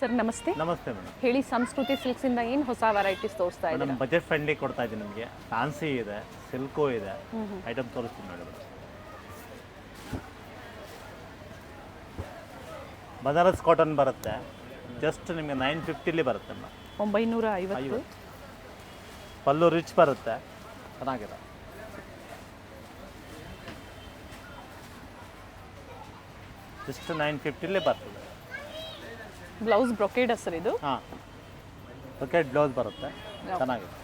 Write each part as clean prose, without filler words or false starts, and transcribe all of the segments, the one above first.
Sir ನಮಸ್ತೆ. ನಮಸ್ತೆ madam. ಹೇಳಿ, ಸಂಸ್ಕೃತಿ ಸಿಲ್ಕ್ಸ್ ಇಂದ ಏನು ಹೊಸ ವೆರೈಟೀಸ್ ತೋರಿಸ್ತಾ ಇದ್ದೀರಾ? ಮೇಡಮ್ ಬಜೆಟ್ ಫ್ರೆಂಡ್ಲಿ ಕೊಡ್ತಾ ಇದ್ದೀನಿ ನಿಮಗೆ. ಫ್ಯಾನ್ಸಿ ಇದೆ, ಸಿಲ್ಕು ಇದೆ, ಐಟಮ್ ತೋರಿಸ್ತೀನಿ ನೋಡಿ ಮೇಡಮ್. ಬನಾರಸ್ ಕಾಟನ್ ಬರುತ್ತೆ, ಜಸ್ಟ್ ನಿಮಗೆ 950 ಬರುತ್ತೆ ಮೇಡಮ್. 950. ಪಲ್ಲು ರಿಚ್ ಬರುತ್ತೆ, ಚೆನ್ನಾಗಿದೆ. ಜಸ್ಟ್ 950 ಬರ್ತದೆ. ಬ್ಲೌಸ್ ಬ್ರೊಕೇಡ್ ಸರ್ ಇದು? ಹಾಂ, ಬ್ರೊಕೇಡ್ ಬ್ಲೌಸ್ ಬರುತ್ತೆ, ಚೆನ್ನಾಗಿದೆ.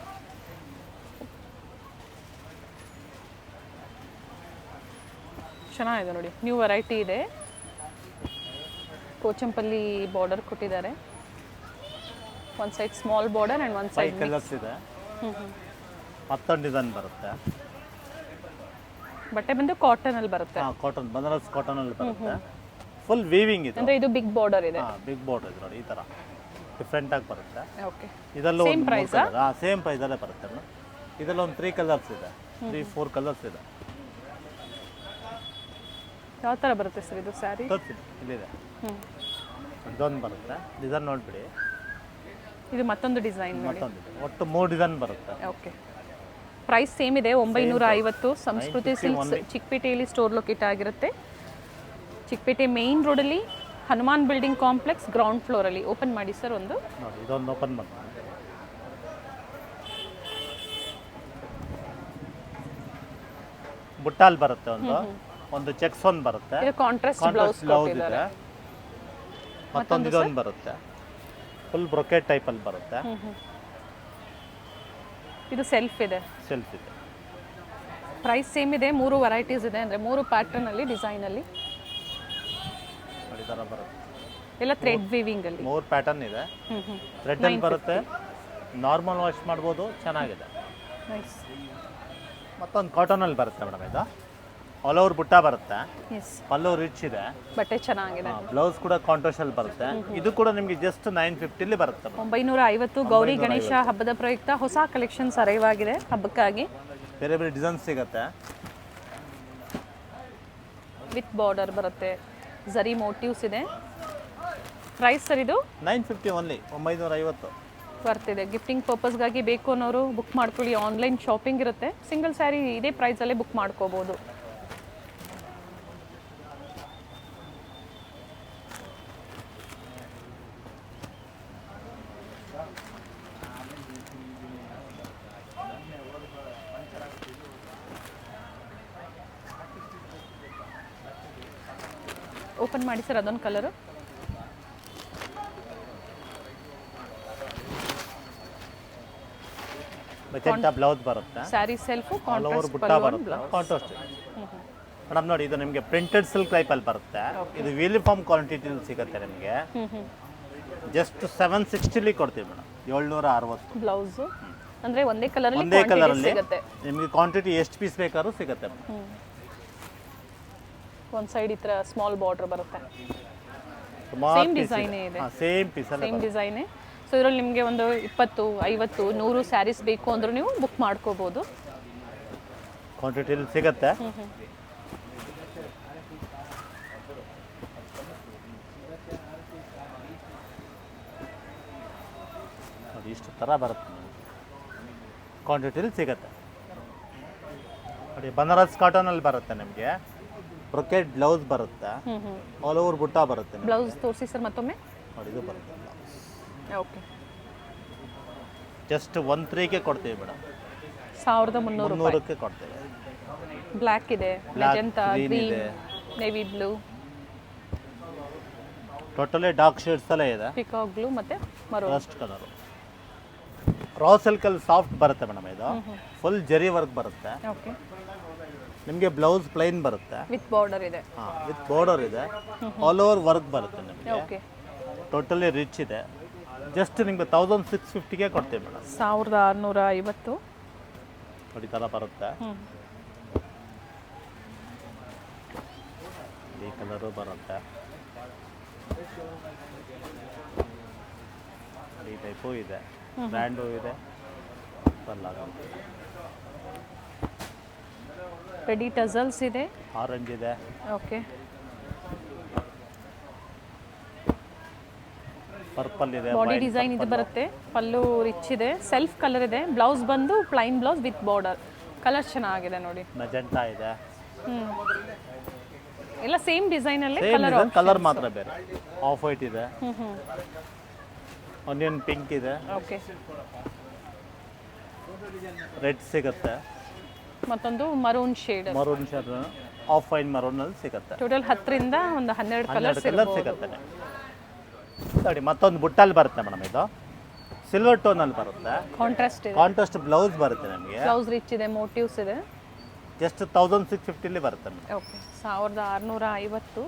ಚೆನ್ನಾಗಿದೆ ನೋಡಿ, ನ್ಯೂ ವೆರೈಟಿ ಇದೆ. ಕೋಚಂಪಲ್ಲಿ ಬಾರ್ಡರ್ ಕೊಟ್ಟಿದ್ದಾರೆ. ಒಂದು ಸೈಡ್ ಸ್ಮಾಲ್ ಬಾರ್ಡರ್ ಆ್ಯಂಡ್ ಒಂದು ಸೈಡ್ ಕಲರ್ಸ್ ಇದೆ. ಮತ್ತೊಂದು ಡಿಸೈನ್ ಬರುತ್ತೆ. ಬಟ್ಟೆ ಬಂದು ಕಾಟನ್ ಅಲ್ಲಿ ಬರುತ್ತೆ. ಹಾಂ, ಕಾಟನ್, ಬನಾರಸ್ ಕಾಟನ್ ಅಲ್ಲಿ ಬರುತ್ತೆ. ಫುಲ್ ವೀವಿಂಗ್ ಇದೆ. ಅಂದ್ರೆ ಇದು ಬಿಗ್ ಬಾರ್ಡರ್ ಇದೆ. ಹಾಂ, ಬಿಗ್ ಬಾರ್ಡರ್ ಇದೆ ನೋಡಿ, ಈ ಥರ ಡಿಫ್ರೆಂಟ್ ಆಗಿ ಬರುತ್ತೆ. ಓಕೆ, ಇದರಲ್ಲೂ ಸೇಮ್ ಪ್ರೈಸ್? ಹಾಂ, ಸೇಮ್ ಪ್ರೈಸಲ್ಲೇ ಬರುತ್ತೆ ಮೇಡಮ್. ಇದರಲ್ಲಿ ಒಂದು 3 ಕಲರ್ಸ್ ಇದೆ, 3-4 ಕಲರ್ಸ್ ಇದೆ. ಯಾವ ಥರ ಬರುತ್ತೆ ಸರ್ ಇದು ಸ್ಯಾರಿ? ತೋರಿಸ್ತೀನಿ, ಇಲ್ಲಿದೆ. ಇದೊಂದು ಬರುತ್ತೆ, ಡಿಸೈನ್ ನೋಡಿಬಿಡಿ. ಇದು ಮತ್ತೊಂದು ಡಿಸೈನ್ ನೋಡಿ. ಮತ್ತೊಂದಿದೆ, ಒಟ್ಟು 3 ಡಿಸೈನ್ ಬರುತ್ತೆ. ಓಕೆ, ಪ್ರೈಸ್ ಸೇಮ್ ಇದೆ, 950. ಸಂಸ್ಕೃತಿ ಸಿಲ್ಕ್ಸ್ ಚಿಕ್ಕಪೇಟೆಯಲ್ಲಿ ಸ್ಟೋರ್ ಲೊಕೇಟ್ ಆಗಿರುತ್ತೆ. ಚಿಕ್ಕಪೇಟೆ ಮೇನ್ ರೋಡಲ್ಲಿ ಹನುಮಾನ್ ಬಿಲ್ಡಿಂಗ್ ಕಾಂಪ್ಲೆಕ್ಸ್ ಗ್ರೌಂಡ್ ಫ್ಲೋರಲ್ಲಿ. ಓಪನ್ ಮಾಡಿ ಸರ್ ಒಂದು. ನೋಡಿ, ಇದೊಂದು ಓಪನ್ ಮಾಡಿ. ಬುಟ್ಟಾಲ್ ಬರುತ್ತೆ, ಒಂದು ಚೆಕ್ಸ್ ಒಂದು ಬರುತ್ತೆ. ಇದು ಕಾಂಟ್ರಾಸ್ಟ್ ಬ್ಲೌಸ್ ಬ್ಲೌಸ್ ಇದೆ. ಮತ್ತೊಂದು ಇದೊಂದು ಬರುತ್ತೆ, ಫುಲ್ ಬ್ರೊಕೆಟ್ ಟೈಪಲ್ಲಿ ಬರುತ್ತೆ. ಇದು ಸೆಲ್ಫ್ ಇದೆ. ಸೆಲ್ಫ್ ಇದೆ. ಪ್ರೈಸ್ ಸೇಮ್ ಇದೆ. 3 ವೆರೈಟೀಸ್ ಇದೆ, ಅಂದರೆ 3 ಪ್ಯಾಟರ್ನಲ್ಲಿ ಡಿಸೈನಲ್ಲಿ ನೋಡಿ, ಈ ಥರ ಬರುತ್ತೆ. ಎಲ್ಲ ಥ್ರೆಡ್ ವೀವಿಂಗ್ ಅಲ್ಲಿ 3 ಪ್ಯಾಟರ್ನ್ ಇದೆ. ಥ್ರೆಡ್ ಅಲ್ಲಿ ಬರುತ್ತೆ, ನಾರ್ಮಲ್ ವಾಶ್ ಮಾಡ್ಬೋದು, ಚೆನ್ನಾಗಿದೆ. ನೈಸ್. ಮತ್ತೊಂದು ಕಾಟನಲ್ಲಿ ಬರುತ್ತೆ ಮೇಡಮ್. ಇದು ಆಲ್ ಓವರ್ ಬುಟ್ಟ ಬರುತ್ತೆ. ಎಸ್, ಪಲ್ಲು ರಿಚ್ ಇದೆ, ಬಟ್ಟೆ ಚೆನ್ನಾಗಿದೆ. ಬ್ಲೌಸ್ ಕೂಡ ಕಾಂಟ್ರಾಸ್ಟಲ್ಲಿ ಬರುತ್ತೆ. ಇದು ಕೂಡ ನಿಮಗೆ ಜಸ್ಟ್ 950 ಬರುತ್ತೆ. 950. ಗೌರಿ ಗಣೇಶ ಹಬ್ಬದ ಪ್ರಯುಕ್ತ ಹೊಸ ಕಲೆಕ್ಷನ್ಸ್ ಅರೈವ್ ಆಗಿದೆ ಹಬ್ಬಕ್ಕಾಗಿ. ಬೇರೆ ಬೇರೆ ಡಿಸೈನ್ ಸಿಗುತ್ತೆ. ವಿತ್ ಬಾರ್ಡರ್ ಬರುತ್ತೆ, ಝರಿ ಮೋಟಿವ್ಸ್ ಇದೆ. ಪ್ರೈಸ್ ಸರ್ ಇದು 950 ಓನ್ಲಿ, 950 ಬರ್ತಿದೆ. ಗಿಫ್ಟಿಂಗ್ ಪರ್ಪಸ್ಗಾಗಿ ಬೇಕು ಅನ್ನೋರು ಬುಕ್ ಮಾಡ್ಕೊಳ್ಳಿ. ಆನ್ಲೈನ್ ಶಾಪಿಂಗ್ ಇರುತ್ತೆ. ಸಿಂಗಲ್ ಸ್ಯಾರಿ ಇದೇ ಪ್ರೈಸಲ್ಲೇ ಬುಕ್ ಮಾಡ್ಕೋಬೋದು. ಓಪನ್ ಮಾಡಿ ಸರ್ ಅದೊಂದು ಕಲರು. ಮೆಜೆಂಟಾ ಬ್ಲೌಸ್ ಬರುತ್ತೆ. ಸ್ಯಾರಿ ಸೆಲ್ಫ್ ಆಲ್ ಓವರ್ ಬುಟ್ಟ ಬರುತ್ತೆ, ಕಾಂಟ್ರಾಸ್ಟ್. ಮೇಡಮ್ ನೋಡಿ, ಇದು ನಿಮಗೆ ಪ್ರಿಂಟೆಡ್ ಸಿಲ್ಕ್ ಟೈಪಲ್ಲಿ ಬರುತ್ತೆ. ಇದು ಯೂನಿಫಾರ್ಮ್ ಕ್ವಾಂಟಿಟಿಲಿ ಸಿಗುತ್ತೆ ನಿಮಗೆ. ಜಸ್ಟ್ 760 ಕೊಡ್ತೀವಿ ಮೇಡಮ್. 760 ಬ್ಲೌಸ್. ಅಂದ್ರೆ ಒಂದೇ ಕಲರ್ ಒಂದೇ ಕಲರಲ್ಲಿ ಸಿಗುತ್ತೆ. ನಿಮಗೆ ಕ್ವಾಂಟಿಟಿ ಎಷ್ಟು ಪೀಸ್ ಬೇಕಾದ್ರೂ ಸಿಗುತ್ತೆ. ಒಂದು ಸೈಡ್ ಈ ಥರ ಸ್ಮಾಲ್ ಬಾರ್ಡರ್ ಬರುತ್ತೆ. ಸೇಮ್ ಡಿಸೈನ್ ಇದೆ. ಸೇಮ್ ಪೀಸ್ ಅಲ್ಲ, ಸೇಮ್ ಡಿಸೈನೇ. ಸೊ ಇದರಲ್ಲಿ ನಿಮಗೆ ಒಂದು 20, 50, 100 ಸ್ಯಾರೀಸ್ ಬೇಕು ಅಂದ್ರೂ ನೀವು ಬುಕ್ ಮಾಡ್ಕೋಬೋದು. ಕ್ವಾಂಟಿಟಿಲಿ ಸಿಗುತ್ತೆ. ನೋಡಿ, ಇಷ್ಟು ಥರ ಬರುತ್ತೆ, ಕ್ವಾಂಟಿಟಿಲಿ ಸಿಗುತ್ತೆ. ನೋಡಿ, ಬನಾರಸ್ ಕಾಟನಲ್ಲಿ ಬರುತ್ತೆ ನಿಮಗೆ. ಬ್ರೊಕೆಟ್ ಬ್ಲೌಸ್ ಬರುತ್ತೆ, ಆಲ್ ಓವರ್ ಬುಟ್ಟ ಬರುತ್ತೆ. ಬ್ಲೌಸ್ ತೋರಿಸಿ ಸರ್ ಮತ್ತೊಮ್ಮೆ. ನೋಡಿ, ಇದು ಬರುತ್ತೆ ಬ್ಲೌಸ್. ಓಕೆ, ಜಸ್ಟ್ 1,300 ಕೊಡ್ತೀವಿ ಮೇಡಮ್. 1300 ಕೊಡ್ತೀವಿ. ಬ್ಲ್ಯಾಕ್ ಇದೆ, magenta, green, navy blue, totally dark shades ಎಲ್ಲ ಇದೆ. ಪಿಕಾಕ್ ಬ್ಲೂ ಮತ್ತೆ ಮರೂನ್. Rust colour. ರಾ ಸಿಲ್ಕಲ್ಲಿ ಸಾಫ್ಟ್ ಬರುತ್ತೆ ಮೇಡಮ್. ಇದು ಫುಲ್ ಜರಿ ವರ್ಕ್ ಬರುತ್ತೆ. ಓಕೆ, ನಿಮಗೆ ಬ್ಲೌಸ್ ಪ್ಲೈನ್ ಬರುತ್ತೆ, ವಿತ್ ಬಾರ್ಡರ್ ಇದೆ. ಹಾಂ, ವಿತ್ ಬಾರ್ಡರ್ ಇದೆ. ಆಲ್ ಓವರ್ ವರ್ಕ್ ಬರುತ್ತೆ ನಿಮಗೆ. ಓಕೆ, ಟೋಟಲಿ ರಿಚ್ ಇದೆ. ಜಸ್ಟ್ ನಿಮಗೆ 1650 ಕೊಡ್ತೀವಿ ಮೇಡಮ್. 1650. ನೋಡಿ, ಥರ ಬರುತ್ತೆ. ಈ ಕಲರು ಬರುತ್ತೆ, ಈ ಟೈಪು ಇದೆ, ಬ್ರ್ಯಾಂಡು ಇದೆ. ರೆಡಿ ಟಸಲ್ಸ್ ಇದೆ, ಆರೆಂಜ್ ಇದೆ. ಓಕೆ, ಪರ್ಪಲ್ ಇದೆ, ಬಾಡಿ ಡಿಸೈನ್ ಇದು ಬರುತ್ತೆ, ಪಲ್ಲು ರಿಚ್ ಇದೆ, ಸೆಲ್ಫ್ ಕಲರ್ ಇದೆ, ಬ್ಲೌಸ್ ಬಂದು plain blouse with border. Colour ಚೆನ್ನಾಗಿದೆ ನೋಡಿ. ಮೆಜೆಂಟಾ ಇದೆ. ಎಲ್ಲ ಸೇಮ್ ಡಿಸೈನಲ್ಲೇ ಸೇಮ್ ಕಲರ್ ಡಿಸೈನ್, ಕಲರ್ ಮಾತ್ರ ಬೇರೆ. ಆಫ್ ವೈಟ್ ಇದೆ, ಆನಿಯನ್ ಪಿಂಕ್ ಇದೆ, ಓಕೆ. ರೆಡ್ ಸಿಗುತ್ತೆ, ಮತ್ತೊಂದು maroon shade. Maroon shade, off wine maroon ಅಲ್ಲಿ ಸಿಗುತ್ತೆ. ಟೋಟಲ್ 10ರಿಂದ ಒಂದು 12 ಕಲರ್ಸ್ ಕಲರ್ ಸಿಗುತ್ತೆ ನೋಡಿ. ಮತ್ತೊಂದು ಬುಟ್ಟಲ್ಲಿ ಬರುತ್ತೆ ಮೇಡಮ್, ಇದು ಸಿಲ್ವರ್ ಟೋನ್ ಅಲ್ಲಿ ಬರುತ್ತೆ, ಕಾಂಟ್ರಾಸ್ಟ್ ಇದೆ. ಕಾಂಟ್ರಾಸ್ಟ್ ಬ್ಲೌಸ್ ಬರುತ್ತೆ ನಮಗೆ. ಬ್ಲೌಸ್ ರಿಚ್ ಇದೆ, ಮೋಟಿವ್ಸ್ ಇದೆ. ಜಸ್ಟ್ 1650 ಬರುತ್ತೆ ಮೇಡಮ್. ಓಕೆ, 1650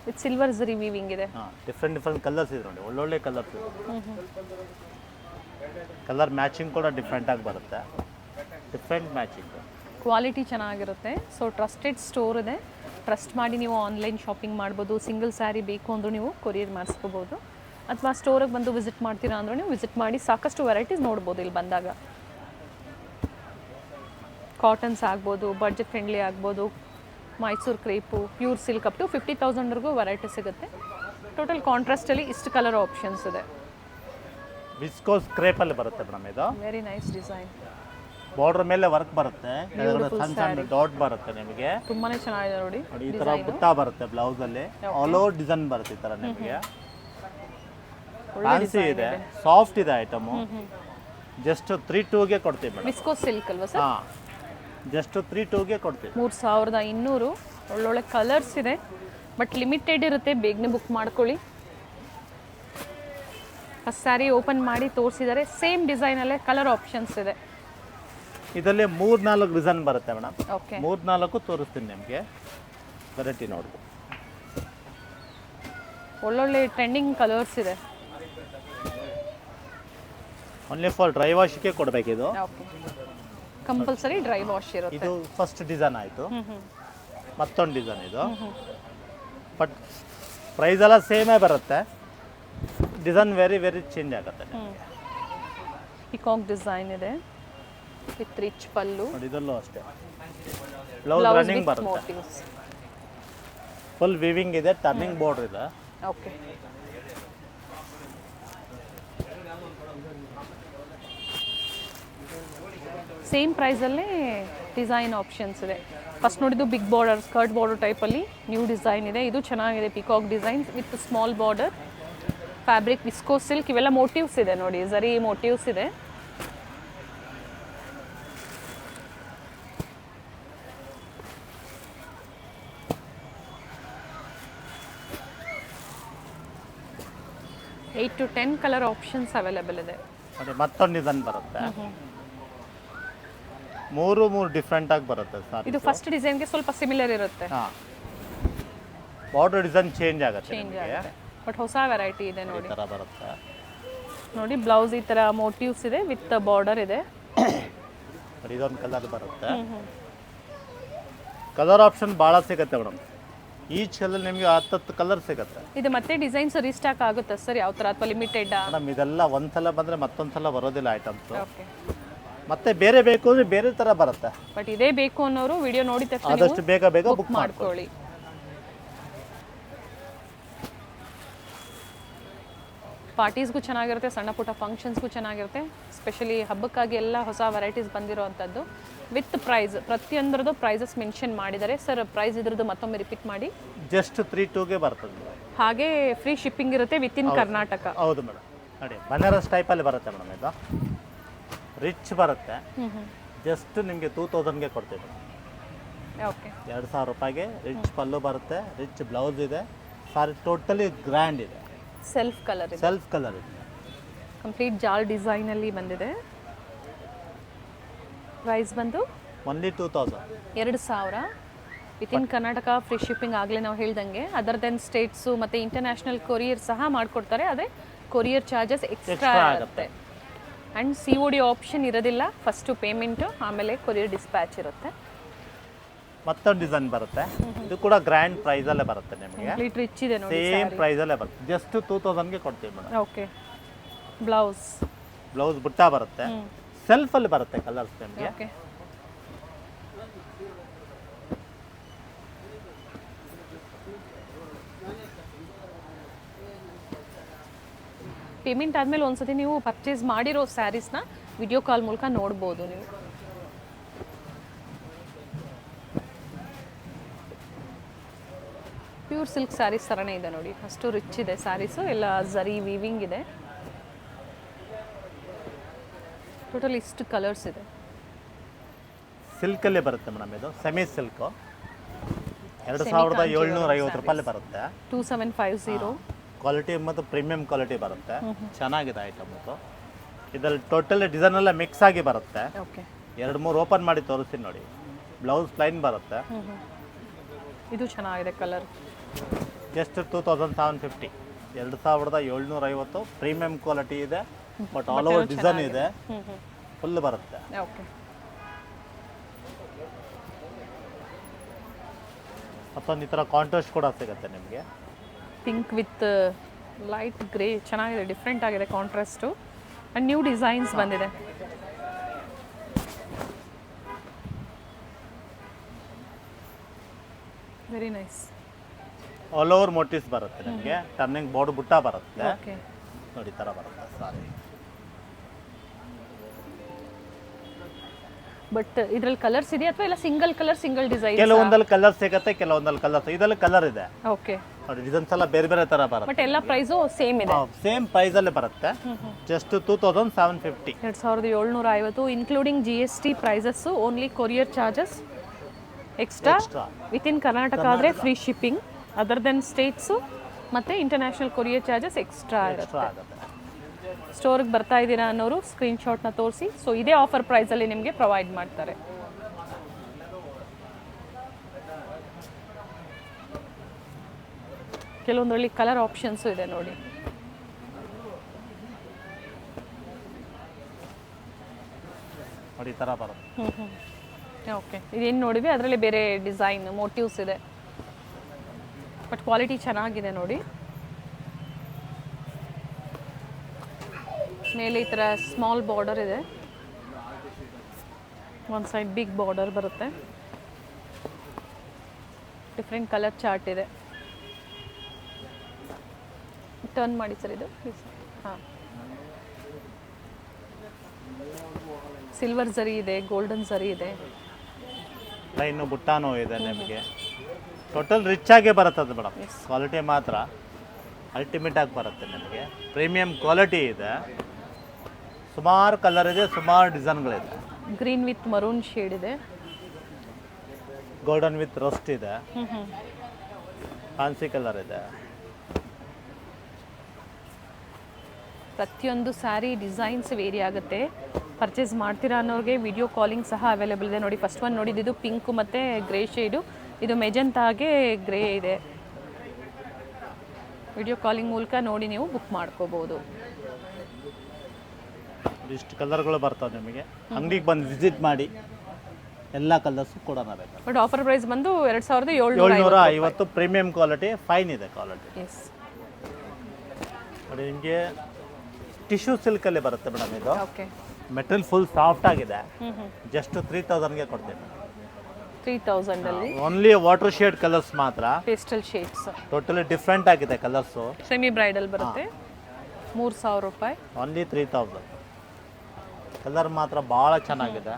ವಿತ್ ಸಿಲ್ವರ್ ಜರಿ ವೀವಿಂಗ್ ಇದೆ. ಡಿಫ್ರೆಂಟ್ ಕಲರ್ಸ್ ಇದೆ ನೋಡಿ, ಒಳ್ಳೊಳ್ಳೆ ಕಲರ್ಸ್ ಇದೆ. ಕಲರ್ ಮ್ಯಾಚಿಂಗ್ ಕೂಡ ಡಿಫ್ರೆಂಟ್ ಆಗಿ ಬರುತ್ತೆ, ಡಿಫ್ರೆಂಟ್ ಮ್ಯಾಚಿಂಗ್. ಕ್ವಾಲಿಟಿ ಚೆನ್ನಾಗಿರುತ್ತೆ. ಸೊ ಟ್ರಸ್ಟೆಡ್ ಸ್ಟೋರ್ ಇದೆ, ಟ್ರಸ್ಟ್ ಮಾಡಿ ನೀವು ಆನ್ಲೈನ್ ಶಾಪಿಂಗ್ ಮಾಡ್ಬೋದು. ಸಿಂಗಲ್ ಸ್ಯಾರಿ ಬೇಕು ಅಂದರೂ ನೀವು ಕೊರಿಯರ್ ಮಾಡಿಸ್ಕೋಬೋದು, ಅಥವಾ ಸ್ಟೋರಿಗೆ ಬಂದು ವಿಸಿಟ್ ಮಾಡ್ತೀರಾ ಅಂದರೂ ನೀವು ವಿಸಿಟ್ ಮಾಡಿ ಸಾಕಷ್ಟು ವೆರೈಟೀಸ್ ನೋಡ್ಬೋದು ಇಲ್ಲಿ ಬಂದಾಗ. ಕಾಟನ್ಸ್ ಆಗ್ಬೋದು, ಬಡ್ಜೆಟ್ ಫ್ರೆಂಡ್ಲಿ ಆಗ್ಬೋದು, Mysore crepe, pure silk up to 50,000ವರೆಗೂ ವೆರೈಟಿ ಸಿಗುತ್ತೆ. ಟೋಟಲ್ ಕಾಂಟ್ರಾಸ್ಟಲ್ಲಿ ಇಷ್ಟು ಕಲರ್ ಆಪ್ಷನ್ಸ್ ಇದೆ. ವಿಸ್ಕೋಸ್ ಕ್ರೇಪಲ್ಲಿ ಬರುತ್ತೆ ಮೇಡಮ್, ಇದು ವೆರಿ ನೈಸ್ ಡಿಸೈನ್. ಬಾರ್ಡರ್ ಮೇಲೆ ವರ್ಕ್ ಬರುತ್ತೆ, ಕೆಳಗಡೆ ಸಣ್ಣ ಸಣ್ಣ ಡಾಟ್ ಬರುತ್ತೆ ನಿಮಗೆ. ತುಂಬಾನೇ ಚೆನ್ನಾಗಿದೆ ನೋಡಿ. ಈ ತರ ಬುಟ್ಟ ಬರುತ್ತೆ ಬ್ಲೌಸ್ ಅಲ್ಲಿ, ಆಲ್ ಓವರ್ ಡಿಸೈನ್ ಬರುತ್ತೆ ಈ ತರ ನಿಮಗೆ. ಫ್ಯಾನ್ಸಿ ಇದೆ, ಸಾಫ್ಟ್ ಇದೆ ಐಟಮ್. ಜಸ್ಟ್ 32ಗೆ ಕೊಡ್ತೀವಿ ಮೇಡಮ್. ವಿಸ್ಕೋಸ್ ಸಿಲ್ಕ್ ಅಲ್ವಾ ಸರ್? ಹಾಂ, ಜಸ್ಟ್ 32ಗೆ ಕೊಡ್ತೀವಿ. 3200. ಒಳ್ಳೊಳ್ಳೆ ಕಲರ್ಸ್ ಇದೆ, ಬಟ್ ಲಿಮಿಟೆಡ್ ಇರುತ್ತೆ, ಬೇಗನೆ ಬುಕ್ ಮಾಡ್ಕೊಳ್ಳಿ. ಫಸ್ಟ್ ಸ್ಯಾರಿ ಓಪನ್ ಮಾಡಿ ತೋರಿಸಿದ್ದಾರೆ, ಸೇಮ್ ಡಿಸೈನಲ್ಲೇ ಕಲರ್ ಆಪ್ಷನ್ಸ್ ಇದೆ. ಇದರಲ್ಲಿ 3-4 ಡಿಸೈನ್ ಬರುತ್ತೆ ಮೇಡಮ್. ಓಕೆ, 3-4 ತೋರಿಸ್ತೀನಿ ನಿಮಗೆ, ವೆರೈಟಿ ನೋಡ್ಬೋದು. ಒಳ್ಳೊಳ್ಳೆ ಟ್ರೆಂಡಿಂಗ್ ಕಲರ್ಸ್ ಇದೆ. ಓನ್ಲಿ ಫಾರ್ ಡ್ರೈ ವಾಶ್ಗೆ ಕೊಡಬೇಕಿದು. ಓಕೆ, ಕಂಪಲ್ಸರಿ ಡ್ರೈ ವಾಶ್ ಇರುತ್ತೆ. ಇದು ಫಸ್ಟ್ ಡಿಸೈನ್ ಆಯಿತು, ಮತ್ತೊಂದು ಡಿಸೈನ್ ಇದು. ಬಟ್ ಪ್ರೈಸ್ ಎಲ್ಲ ಸೇಮೇ ಬರುತ್ತೆ, ಡಿಸೈನ್ ವೆರಿ ಚೇಂಜ್ ಆಗುತ್ತೆ. ಪಿಕಾಕ್ ಡಿಸೈನ್ ಇದೆ ವಿತ್ ರಿಚ್ ಪಲ್ಲು. ನೋಡಿ, ಇದರಲ್ಲೂ ಅಷ್ಟೇ ಬ್ಲೌಸ್ ರನ್ನಿಂಗ್ ಬರುತ್ತೆ, ಫುಲ್ ವಿವಿಂಗ್ ಇದೆ, ಟರ್ನಿಂಗ್ ಬಾರ್ಡರ್ ಇದೆ. ಓಕೆ, ಸೇಮ್ ಪ್ರೈಸಲ್ಲೇ ಡಿಸೈನ್ ಆಪ್ಷನ್ಸ್ ಇದೆ. ಫಸ್ಟ್ ನೋಡಿದ್ದು ಬಿಗ್ ಬಾರ್ಡರ್, ಸ್ಕರ್ಟ್ ಬಾರ್ಡರ್ ಟೈಪಲ್ಲಿ ನ್ಯೂ ಡಿಸೈನ್ ಇದೆ. ಇದು ಚೆನ್ನಾಗಿದೆ, peacock design with small border, fabric viscose silk. ಇವೆಲ್ಲ ಮೋಟಿವ್ಸ್ ಇದೆ ನೋಡಿ, ಜರಿ ಮೋಟಿವ್ಸ್ ಇದೆ. Eight to 10 colour options available ಇದೆ. ಅದೇ ಮತ್ತೊಂದು ಡಿಸೈನ್ ಬರುತ್ತೆ, ಮೂರು ಡಿಫ್ರೆಂಟ್ ಆಗಿ ಬರುತ್ತೆ ಸರ್. ಇದು ಫಸ್ಟ್ ಡಿಸೈನ್ಗೆ ಸ್ವಲ್ಪ ಸಿಮಿಲರ್ ಇರುತ್ತೆ, ಹಾಂ, ಬಾರ್ಡರ್ ಡಿಸೈನ್ ಚೇಂಜ್ ಆಗುತ್ತೆ, ಚೇಂಜ್ ಆಗುತ್ತೆ, ಬಟ್ ಹೊಸ ವೆರೈಟಿ ಇದೆ ನೋಡಿ. ಈ ಥರ ಬರುತ್ತೆ ನೋಡಿ. ಬ್ಲೌಸ್ ಈ ಥರ ಮೋಟಿವ್ಸ್ ಇದೆ ವಿತ್ ಬಾರ್ಡರ್ ಇದೆ. ಇದೊಂದು ಕಲರ್ ಬರುತ್ತೆ. ಕಲರ್ ಆಪ್ಷನ್ ಭಾಳ ಸಿಗುತ್ತೆ ಮೇಡಮ್, ಈಚ್ ಕಲರ್ ನಿಮಗೆ 10 ಕಲರ್ ಸಿಗುತ್ತೆ. ಇದು ಮತ್ತೆ ಡಿಸೈನ್ಸ್ ರೀಸ್ಟಾಕ್ ಆಗುತ್ತೆ ಸರ್ ಯಾವ ಥರ, ಅಥವಾ ಲಿಮಿಟೆಡ್? ಮೇಡಮ್ ಇದೆಲ್ಲ ಒಂದ್ಸಲ ಬಂದರೆ ಮತ್ತೊಂದ್ಸಲ ಬರೋದಿಲ್ಲ ಐಟಮ್ಸ್. ಓಕೆ, ಮತ್ತೆ ಬೇರೆ ಬೇಕು ಅಂದರೆ ಬೇರೆ ಥರ ಬರುತ್ತೆ. ಬಟ್ ಇದೇ ಬೇಕು ಅನ್ನೋರು ವಿಡಿಯೋ ನೋಡಿದ ತಕ್ಷಣ ಆದಷ್ಟು ಬೇಗ ಬುಕ್ ಮಾಡ್ಕೊಳ್ಳಿ. ಪಾರ್ಟೀಸ್ಗೂ ಚೆನ್ನಾಗಿರುತ್ತೆ, ಸಣ್ಣ ಪುಟ್ಟ ಫಂಕ್ಷನ್ಸ್ಗೂ ಚೆನ್ನಾಗಿರುತ್ತೆ. ಸ್ಪೆಷಲಿ ಹಬ್ಬಕ್ಕಾಗಿ ಎಲ್ಲ ಹೊಸ ವೆರೈಟೀಸ್ ಬಂದಿರೋ ಅಂಥದ್ದು ವಿತ್ ಪ್ರೈಸ್. ಪ್ರತಿಯೊಂದರದ್ದು ಪ್ರೈಸಸ್ ಮೆನ್ಷನ್ ಮಾಡಿದ್ದಾರೆ ಸರ್. ಪ್ರೈಸ್ ಇದ್ರದ್ದು ಮತ್ತೊಮ್ಮೆ ರಿಪೀಟ್ ಮಾಡಿ. ಜಸ್ಟ್ 32ಗೆ ಬರ್ತದೆ. ಹಾಗೆ ಫ್ರೀ ಶಿಪ್ಪಿಂಗ್ ಇರುತ್ತೆ ವಿತ್ ಇನ್ ಕರ್ನಾಟಕ. ಹೌದು ಮೇಡಮ್. ನೋಡಿ, ಬನಾರಸ್ ಟೈಪಲ್ಲಿ ಬರುತ್ತೆ ಮೇಡಮ್, ಇದು ರಿಚ್ ಬರುತ್ತೆ. ಜಸ್ಟ್ ನಿಮಗೆ 2000ಗೆ ಕೊಡ್ತೀವಿ. ಓಕೆ, 2000 ರೂಪಾಯಿಗೆ ರಿಚ್ ಪಲ್ಲು ಬರುತ್ತೆ, ರಿಚ್ ಬ್ಲೌಸ್ ಇದೆ, ಸಾರಿ ಟೋಟಲಿ ಗ್ರ್ಯಾಂಡ್ ಇದೆ. ಸೆಲ್ಫ್ ಕಲರ್ ಇದೆ, ಸೆಲ್ಫ್ ಕಲರ್ ಇದೆ, ಕಂಪ್ಲೀಟ್ ಜಾಲ್ ಡಿಸೈನಲ್ಲಿ ಬಂದಿದೆ. ಪ್ರೈಸ್ ಬಂದು only 2000. 2000 with in Karnataka. Free shipping ಆಗಲೇ ನಾವು ಹೇಳ್ದಂಗೆ. ಅದರ್ ದೆನ್ ಸ್ಟೇಟ್ಸು ಮತ್ತು ಇಂಟರ್ನ್ಯಾಷನಲ್ ಕೊರಿಯರ್ ಸಹ ಮಾಡಿಕೊಡ್ತಾರೆ. ಅದೇ ಕೊರಿಯರ್ ಚಾರ್ಜಸ್ ಎಕ್ಸ್ಟ್ರಾ ಆಗುತ್ತೆ. ಆ್ಯಂಡ್ COD ಆಪ್ಷನ್ ಇರೋದಿಲ್ಲ. ಫಸ್ಟು ಪೇಮೆಂಟು, ಆಮೇಲೆ ಕೊರಿಯರ್ ಡಿಸ್ಪ್ಯಾಚ್ ಇರುತ್ತೆ. ಮತ್ತೊಂದು ಡಿಸೈನ್ ಬರುತ್ತೆ, ಇದು ಕೂಡ ಗ್ರ್ಯಾಂಡ್ ಪ್ರೈಸಲ್ಲೇ ಬರುತ್ತೆ ನಿಮಗೆ. ಕಂಪ್ಲೀಟ್ ರಿಚ್ ಇದೆ ನೋಡಿ, ಸೇಮ್ ಪ್ರೈಸಲ್ಲೇ ಬರುತ್ತೆ. ಜಸ್ಟ್ 2000ಗೆ ಕೊಡ್ತೀವಿ ಮೇಡಮ್. ಓಕೆ, ಬ್ಲೌಸ್ ಬುಟ್ಟ ಬರುತ್ತೆ, ಸೆಲ್ಫಲ್ಲಿ ಬರುತ್ತೆ ಕಲರ್ಸ್ ನಿಮಗೆ. ಓಕೆ, ಪೇಮೆಂಟ್ ಆದಮೇಲೆ ಒಂದ್ಸತಿ ನೀವು ಪರ್ಚೇಸ್ ಮಾಡಿರೋ ಸ್ಯಾರೀಸ್ನ ವಿಡಿಯೋ ಕಾಲ್ ಮೂಲಕ ನೋಡ್ಬೋದು ನೀವು. ಪ್ಯೂರ್ ಸಿಲ್ಕ್ ಸ್ಯಾರೀಸ್ ಥರನೇ ಇದೆ ನೋಡಿ, ಅಷ್ಟು ರಿಚ್ ಇದೆ ಸ್ಯಾರೀಸು, ಎಲ್ಲ ಝರಿ ವೀವಿಂಗ್ ಇದೆ. ಟೋಟಲ್ ಇಷ್ಟು ಕಲರ್ಸ್ ಇದೆ. ಸಿಲ್ಕಲ್ಲೇ ಬರುತ್ತೆ ಮೇಡಮ್, ಇದು ಸೆಮಿ ಸಿಲ್ಕು 2750 ರೂಪಾಯಿ ಬರುತ್ತೆ. 2750. ಕ್ವಾಲಿಟಿ ಮತ್ತು ಪ್ರೀಮಿಯಂ ಕ್ವಾಲಿಟಿ ಬರುತ್ತೆ, ಚೆನ್ನಾಗಿದೆ ಐಟಮ್. ಇದರಲ್ಲಿ ಟೋಟಲ್ ಡಿಸೈನ್ ಎಲ್ಲ ಮಿಕ್ಸ್ ಆಗಿ ಬರುತ್ತೆ. ಓಕೆ, 2-3 ಓಪನ್ ಮಾಡಿ ತೋರಿಸ್ತೀನಿ ನೋಡಿ. ಬ್ಲೌಸ್ ಪ್ಲೈನ್ ಬರುತ್ತೆ. ಇದು ಚೆನ್ನಾಗಿದೆ ಕಲರ್. ಜಸ್ಟ್ 2750, 2750 ಪ್ರೀಮಿಯಂ ಕ್ವಾಲಿಟಿ ಇದೆ. ಬಟ್ ಆಲ್ ಓವರ್ ಡಿಸೈನ್ ಇದೆ, ಫುಲ್ ಬರುತ್ತೆ. ಓಕೆ, ಮತ್ತೊಂದು ಈ ಥರ ಕಾಂಟ್ರಾಸ್ಟ್ ಕೂಡ ಸಿಗುತ್ತೆ ನಿಮಗೆ. ಪಿಂಕ್ ವಿತ್ ಲೈಟ್ ಗ್ರೇ ಚೆನ್ನಾಗಿದೆ, ಡಿಫ್ರೆಂಟ್ ಆಗಿದೆ ಕಾಂಟ್ರಾಸ್ಟು. ಆ್ಯಂಡ್ ನ್ಯೂ ಡಿಸೈನ್ಸ್ ಬಂದಿದೆ. Very nice. All over motives ಬರುತ್ತೆ ನಿಮಗೆ. ಟರ್ನಿಂಗ್ ಬೋರ್ಡ್ ಬುಟ್ಟ ಬರುತ್ತೆ ಓಕೆ ನೋಡಿ, ಈ ಥರ ಬರುತ್ತೆ ಸಾರಿ. ಬಟ್ ಇದರಲ್ಲಿ ಕಲರ್ಸ್ ಇದೆಯಾ ಅಥವಾ ಎಲ್ಲ ಸಿಂಗಲ್ ಕಲರ್ ಸಿಂಗಲ್ ಡಿಸೈನ್? ಕೆಲವೊಂದಲ್ಲಿ ಕಲರ್ ಸಿಗುತ್ತೆ, ಕೆಲವೊಂದಲ್ಲಿ ಕಲರ್. ಇದರಲ್ಲಿ ಕಲರ್ ಇದೆ ಓಕೆ ನೋಡಿ, ಡಿಸೈನ್ಸ್ ಎಲ್ಲ ಬೇರೆ ಬೇರೆ ಥರ ಬರುತ್ತೆ. ಬಟ್ ಎಲ್ಲ ಪ್ರೈಸು ಸೇಮ್ ಇದೆ. ಸೇಮ್ ಪ್ರೈಸಲ್ಲೇ ಬರುತ್ತೆ. Just 2750. 2750 including GST prices. Only courier charges extra. Within Karnataka ಆದರೆ free shipping. Other then states ಮತ್ತು ಇಂಟರ್ನ್ಯಾಷನಲ್ ಕೊರಿಯರ್ ಚಾರ್ಜಸ್ ಎಕ್ಸ್ಟ್ರಾ ಇರುತ್ತೆ. ಸ್ಟೋರ್ಗೆ ಬರ್ತಾ ಇದ್ದೀರಾ ಅನ್ನೋರು ಸ್ಕ್ರೀನ್ಶಾಟ್ನ ತೋರಿಸಿ. ಸೊ ಇದೇ ಆಫರ್ ಪ್ರೈಸಲ್ಲಿ ನಿಮಗೆ ಪ್ರೊವೈಡ್ ಮಾಡ್ತಾರೆ. ಕೆಲವೊಂದರಲ್ಲಿ ಕಲರ್ ಆಪ್ಷನ್ಸು ಇದೆ ನೋಡಿ. ನೋಡಿ ಈ ಥರ ಬರುತ್ತೆ. ಓಕೆ, ಇದೇನು ನೋಡಿವಿ ಅದರಲ್ಲಿ ಬೇರೆ ಡಿಸೈನ್ ಮೋಟಿವ್ಸ್ ಇದೆ. ಬಟ್ ಕ್ವಾಲಿಟಿ ಚೆನ್ನಾಗಿದೆ ನೋಡಿ. ಮೇಲೆ ಈ ಥರ ಸ್ಮಾಲ್ ಬಾರ್ಡರ್ ಇದೆ, ಒಂದು ಸೈಡ್ ಬಿಗ್ ಬಾರ್ಡರ್ ಬರುತ್ತೆ. ಡಿಫ್ರೆಂಟ್ ಕಲರ್ ಚಾರ್ಟ್ ಇದೆ. ಟರ್ನ್ ಮಾಡಿ ಸರ್ ಇದು. ಹಾಂ, ಸಿಲ್ವರ್ ಝರಿ ಇದೆ, ಗೋಲ್ಡನ್ ಝರಿ ಇದೆ, ಲೈನು ಬುಟ್ಟಾನೂ ಇದೆ ನಿಮಗೆ. ಟೋಟಲ್ ರಿಚ್ ಆಗೇ ಬರುತ್ತೆ ಅದು ಮೇಡಮ್. ಕ್ವಾಲಿಟಿ ಮಾತ್ರ ಅಲ್ಟಿಮೇಟ್ ಆಗಿ ಬರುತ್ತೆ ನಿಮಗೆ. ಪ್ರೀಮಿಯಂ ಕ್ವಾಲಿಟಿ ಇದೆ. ಸುಮಾರು ಕಲರ್ ಇದೆ, ಸುಮಾರು ಡಿಸೈನ್ಗಳಿದೆ. ಗ್ರೀನ್ ವಿತ್ ಮರೂನ್ ಶೇಡ್ ಇದೆ, ಗೋಲ್ಡನ್ ವಿತ್ ರೋಸ್ಟ್ ಇದೆ, ಫ್ಯಾನ್ಸಿ ಕಲರ್ ಇದೆ. ಪ್ರತಿಯೊಂದು ಸ್ಯಾರಿ ಡಿಸೈನ್ಸ್ ವೇರಿ ಆಗುತ್ತೆ. ಪರ್ಚೇಸ್ ಮಾಡ್ತೀರಾ ಅನ್ನೋರಿಗೆ ವಿಡಿಯೋ ಕಾಲಿಂಗ್ ಸಹ ಅವೈಲೇಬಲ್ ಇದೆ ನೋಡಿ. ಫಸ್ಟ್ ಒನ್ ನೋಡಿದ್ದು ಪಿಂಕು ಮತ್ತು ಗ್ರೇ ಶೇಡು, ಇದು ಮೆಜೆಂಟಾಗೆ ಗ್ರೇ ಇದೆ. ವಿಡಿಯೋ ಕಾಲಿಂಗ್ ಮೂಲಕ ನೋಡಿ ನೀವು ಬುಕ್ ಮಾಡ್ಕೋಬೋದು. ಇಷ್ಟು ಕಲರ್ಗಳು ಬರ್ತವೆ ನಿಮಗೆ. ಅಂಗಡಿಗೆ ಬಂದು ವಿಸಿಟ್ ಮಾಡಿ, ಎಲ್ಲ ಕಲರ್ಸು ಕೂಡ ಬೇಕು. ಬಟ್ ಆಫರ್ ಪ್ರೈಸ್ ಬಂದು 2750. ಪ್ರೀಮಿಯಂ ಕ್ವಾಲಿಟಿ, ಫೈನ್ ಇದೆ ಕ್ವಾಲಿಟಿ. ಎಸ್ ನೋಡಿ, ನಿಮಗೆ ಟಿಶ್ಯೂ ಸಿಲ್ಕಲ್ಲಿ ಬರುತ್ತೆ ಮೇಡಮ್. ಇದು ಓಕೆ, ಮೆಟೀರಿಯಲ್ ಫುಲ್ ಸಾಫ್ಟ್ ಆಗಿದೆ. ಜಸ್ಟ್ 3000ಗೆ ಕೊಡ್ತೀನಿ. 3000 ಅಲ್ಲಿ ಓನ್ಲಿ ವಾಟರ್ ಶೇಡ್ ಕಲರ್ಸ್ ಮಾತ್ರ. ಪೇಸ್ಟಲ್ ಶೇಡ್ಸ್ ಟೋಟಲಿ ಡಿಫ್ರೆಂಟ್ ಆಗಿದೆ ಕಲರ್ಸು. ಸೆಮಿ ಬ್ರೈಡಲ್ ಬರುತ್ತೆ. 3000 ರೂಪಾಯಿ. ಓನ್ಲಿ 3000. ಕಲರ್ ಮಾತ್ರ ಭಾಳ ಚೆನ್ನಾಗಿದೆ.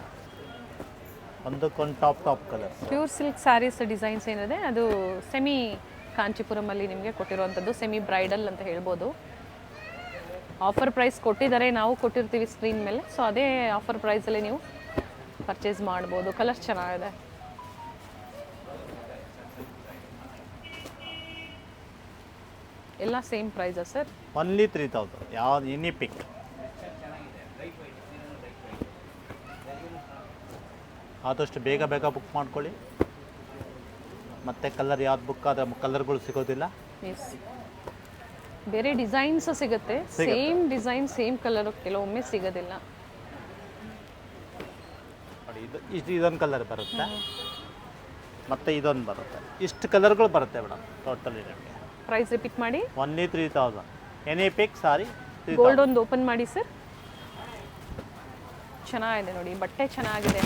ಒಂದಕ್ಕೊಂದು top colour. Pure silk saris designs ಏನಿದೆ ಅದು ಸೆಮಿ ಕಾಂಚಿಪುರಮಲ್ಲಿ ನಿಮಗೆ ಕೊಟ್ಟಿರುವಂಥದ್ದು. ಸೆಮಿ ಬ್ರೈಡಲ್ ಅಂತ ಹೇಳ್ಬೋದು. ಆಫರ್ ಪ್ರೈಸ್ ಕೊಟ್ಟಿದ್ದಾರೆ, ನಾವು ಕೊಟ್ಟಿರ್ತೀವಿ ಸ್ಕ್ರೀನ್ ಮೇಲೆ. ಸೊ ಅದೇ ಆಫರ್ ಪ್ರೈಸಲ್ಲಿ ನೀವು ಪರ್ಚೇಸ್ ಮಾಡ್ಬೋದು. ಕಲರ್ಸ್ ಚೆನ್ನಾಗಿದೆ. ಎಲ್ಲ ಸೇಮ್ ಪ್ರೈಸಾ ಸರ್? ಓನ್ಲಿ 3000. ಯಾವ್ದು ಎನಿ ಪಿಕ್. ಆದಷ್ಟು ಬೇಗ ಬುಕ್ ಮಾಡ್ಕೊಳ್ಳಿ. ಮತ್ತೆ ಕಲರ್ ಯಾವ್ದು ಬುಕ್ ಆದರೆ ಕಲರ್ಗಳು ಸಿಗೋದಿಲ್ಲ. ಎಸ್, ಬೇರೆ ಡಿಸೈನ್ಸ್ ಸಿಗುತ್ತೆ. ಸೇಮ್ ಡಿಸೈನ್ ಸೇಮ್ ಕಲರ್ ಕೆಲವೊಮ್ಮೆ ಸಿಗೋದಿಲ್ಲ. ನೋಡಿ, ಇದೊಂದು ಕಲರ್ ಬರುತ್ತೆ, ಮತ್ತೆ ಇದೊಂದು ಬರುತ್ತೆ. ಇಷ್ಟು ಕಲರ್ಗಳು ಬರುತ್ತೆ ಮೇಡಮ್ ಟೋಟಲಿ ನಿಮಗೆ. ಪ್ರೈಸ್ ರಿಪೀಟ್ ಮಾಡಿ. ಓನ್ಲಿ 3000. ಎನಿ ಪಿಕ್ ಸಾರಿ. ಗೋಲ್ಡ್ ಒಂದು ಓಪನ್ ಮಾಡಿ ಸರ್. ಚೆನ್ನಾಗಿದೆ ನೋಡಿ, ಬಟ್ಟೆ ಚೆನ್ನಾಗಿದೆ.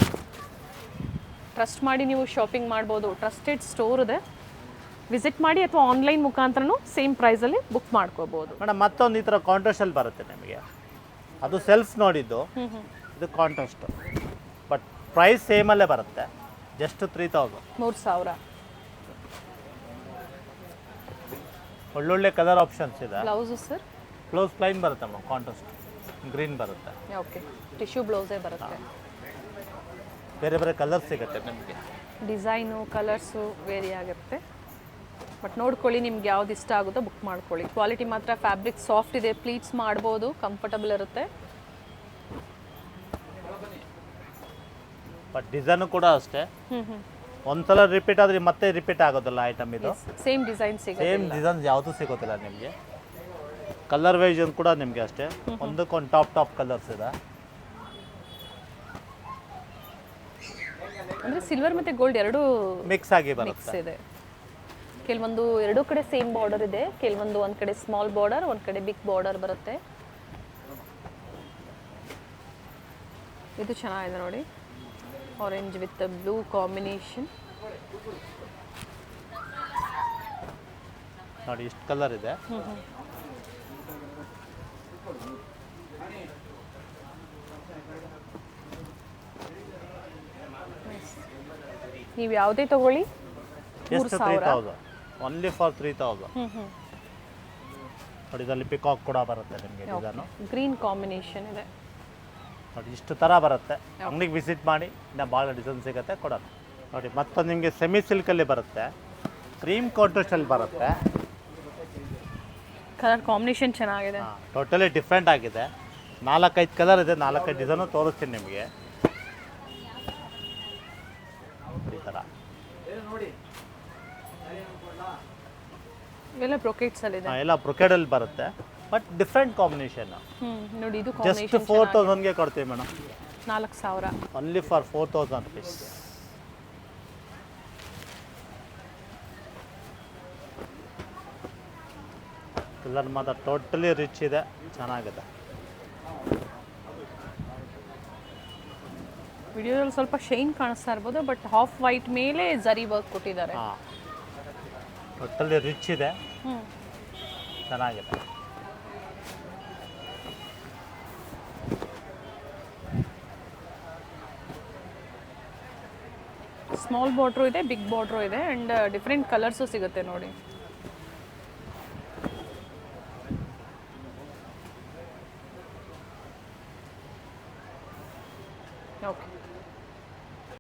ಟ್ರಸ್ಟ್ ಮಾಡಿ ನೀವು ಶಾಪಿಂಗ್ ಮಾಡ್ಬೋದು. ಟ್ರಸ್ಟೆಡ್ ಸ್ಟೋರ್ ಇದೆ. ವಿಸಿಟ್ ಮಾಡಿ ಅಥವಾ ಆನ್ಲೈನ್ ಮುಖಾಂತರನೂ ಸೇಮ್ ಪ್ರೈಸಲ್ಲಿ ಬುಕ್ ಮಾಡ್ಕೋಬೋದು. ಮೇಡಮ್ ಮತ್ತೊಂದು ಈ ಥರ ಕಾಂಟ್ರಾಸ್ಟಲ್ಲಿ ಬರುತ್ತೆ ನಿಮಗೆ, ಅದು ಸೆಲ್ಫ್ ನೋಡಿದ್ದು, ಇದು ಕಾಂಟ್ರಾಸ್ಟ್, ಬಟ್ ಪ್ರೈಸ್ ಸೇಮಲ್ಲೇ ಬರುತ್ತೆ, ಜಸ್ಟ್ 3000. 3000. ಒಳ್ಳೊಳ್ಳೆ ಕಲರ್ ಆಪ್ಷನ್ಸ್ ಇದೆ. Blouse sir? ಬ್ಲೌಸ್ ಪ್ಲೈನ್ ಬರುತ್ತೆ ಮೇಡಮ್, ಕಾಂಟ್ರಾಸ್ಟ್ ಗ್ರೀನ್ ಬರುತ್ತೆ. ಓಕೆ, ಟಿಶ್ಯೂ ಬ್ಲೌಸೇ ಬರುತ್ತೆ. ಬೇರೆ ಬೇರೆ ಕಲರ್ ಸಿಗುತ್ತೆ ನಿಮಗೆ, ಡಿಸೈನು ಕಲರ್ಸು ವೇರಿ ಆಗುತ್ತೆ. ಬಟ್ ನೋಡ್ಕೊಳ್ಳಿ, ನಿಮ್ಗೆ ಯಾವ್ದು ಇಷ್ಟ ಆಗುತ್ತೋ ಬುಕ್ ಮಾಡ್ಕೊಳ್ಳಿ. ಕ್ವಾಲಿಟಿ ಮಾತ್ರ ಫ್ಯಾಬ್ರಿಕ್ ಸಾಫ್ಟ್ ಇದೆ, ಪ್ಲೀಟ್ಸ್ ಮಾಡ್ಬೋದು, ಕಂಫರ್ಟಬಲ್ ಇರುತ್ತೆ. ಬಟ್ ಡಿಸೈನು ಕೂಡ ಅಷ್ಟೇ, ಒಂದ್ಸಲ ರಿಪೀಟ್ ಆದರೆ ಮತ್ತೆ ರಿಪೀಟ್ ಆಗೋದಿಲ್ಲ ಐಟಮ್ ಇದು. ಸೇಮ್ ಡಿಸೈನ್ ಸಿಗುತ್ತೆ, ಸೇಮ್ ಡಿಸೈನ್ಸ್ ಯಾವುದು ಸಿಗೋದಿಲ್ಲ ನಿಮಗೆ. ಕಲರ್ ವೈಸ್ ಕೂಡ ನಿಮಗೆ ಅಷ್ಟೇ, ಒಂದಕ್ಕೊಂದು ಟಾಪ್ ಕಲರ್ಸ್ ಇದೆ. ಅಂದರೆ ಸಿಲ್ವರ್ ಮತ್ತು ಗೋಲ್ಡ್ ಎರಡೂ ಮಿಕ್ಸ್ ಆಗಿ ಮಿಕ್ಸ್ ಬರುತ್ತೆ. ಇದೆ. ಕೆಲವೊಂದು ಎರಡೂ ಕಡೆ ಸೇಮ್ ಬಾರ್ಡರ್ ಇದೆ, ಕೆಲವೊಂದು ಒಂದು ಕಡೆ ಸ್ಮಾಲ್ ಬಾರ್ಡರ್, ಒಂದು ಕಡೆ ಬಿಗ್ ಬಾರ್ಡರ್ ಬರುತ್ತೆ. ಇದು ಚೆನ್ನಾಗಿದೆ ನೋಡಿ, ಆರೆಂಜ್ ವಿತ್ ಬ್ಲೂ ಕಾಂಬಿನೇಷನ್. ನೋಡಿ ಇಷ್ಟು ಕಲರ್ ಇದೆ. ನೀವು ಯಾವುದೇ ತಗೊಳ್ಳಿ ಎಷ್ಟು 3000, ಓನ್ಲಿ ಫಾರ್ 3000. ನೋಡಿ ಇದರಲ್ಲಿ ಪಿಕಾಕ್ ಕೂಡ ಬರುತ್ತೆ ನಿಮಗೆ ಡಿಸೈನು. ಗ್ರೀನ್ ಕಾಂಬಿನೇಷನ್ ಇದೆ ನೋಡಿ, ಇಷ್ಟು ಥರ ಬರುತ್ತೆ. ಅಂಗಡಿಗೆ ವಿಸಿಟ್ ಮಾಡಿ, ಇನ್ನು ಭಾಳ ಡಿಸೈನ್ ಸಿಗುತ್ತೆ ಕೊಡೋಣ. ನೋಡಿ ಮತ್ತೊಂದು ನಿಮಗೆ ಸೆಮಿ ಸಿಲ್ಕಲ್ಲಿ ಬರುತ್ತೆ, ಕ್ರೀಮ್ ಕಾಂಟ್ರಾಸ್ಟಲ್ಲಿ ಬರುತ್ತೆ. ಕಲರ್ ಕಾಂಬಿನೇಷನ್ ಚೆನ್ನಾಗಿದೆ. ಟೋಟಲಿ ಡಿಫ್ರೆಂಟ್ ಆಗಿದೆ. 4-5 ಕಲರ್ ಇದೆ, 4-5 ಡಿಸೈನು ತೋರಿಸ್ತೀನಿ ನಿಮಗೆ. ಈ ಥರ ಎಲ್ಲ ಬ್ರೊಕೇಟ್ಸ್ ಅಲ್ಲಿ ಇದೆ. ಎಲ್ಲ ಬ್ರೊಕೆಡಲ್ಲಿ ಬರುತ್ತೆ, ಬಟ್ ಡಿಫ್ರೆಂಟ್ ಕಾಂಬಿನೇಷನ್. ನೋಡಿ ಇದು ಜಸ್ಟ್ 4000ಗೆ ಕೊಡ್ತೀವಿ madam. 4000 only for 4000 rupees. Colour ಮಾತ್ರ ಟೋಟಲಿ ರಿಚ್ ಇದೆ, ಚೆನ್ನಾಗಿದೆ. ವಿಡಿಯೋದಲ್ಲಿ ಸ್ವಲ್ಪ ಶೈನ್ ಕಾಣಿಸ್ತಾ ಇರ್ಬೋದು, ಬಟ್ ಹಾಫ್ ವೈಟ್ ಮೇಲೆ ಜರಿ ವರ್ಕ್ ಕೊಟ್ಟಿದ್ದಾರೆ. ಹಾಂ, ಟೋಟಲಿ ರಿಚ್ ಇದೆ, ಚೆನ್ನಾಗಿದೆ. ಸ್ಮಾಲ್ ಬಾರ್ಡ್ರು ಇದೆ, ಬಿಗ್ ಬಾರ್ಡ್ರು ಇದೆ, ಆ್ಯಂಡ್ ಡಿಫ್ರೆಂಟ್ ಕಲರ್ಸು ಸಿಗುತ್ತೆ ನೋಡಿ.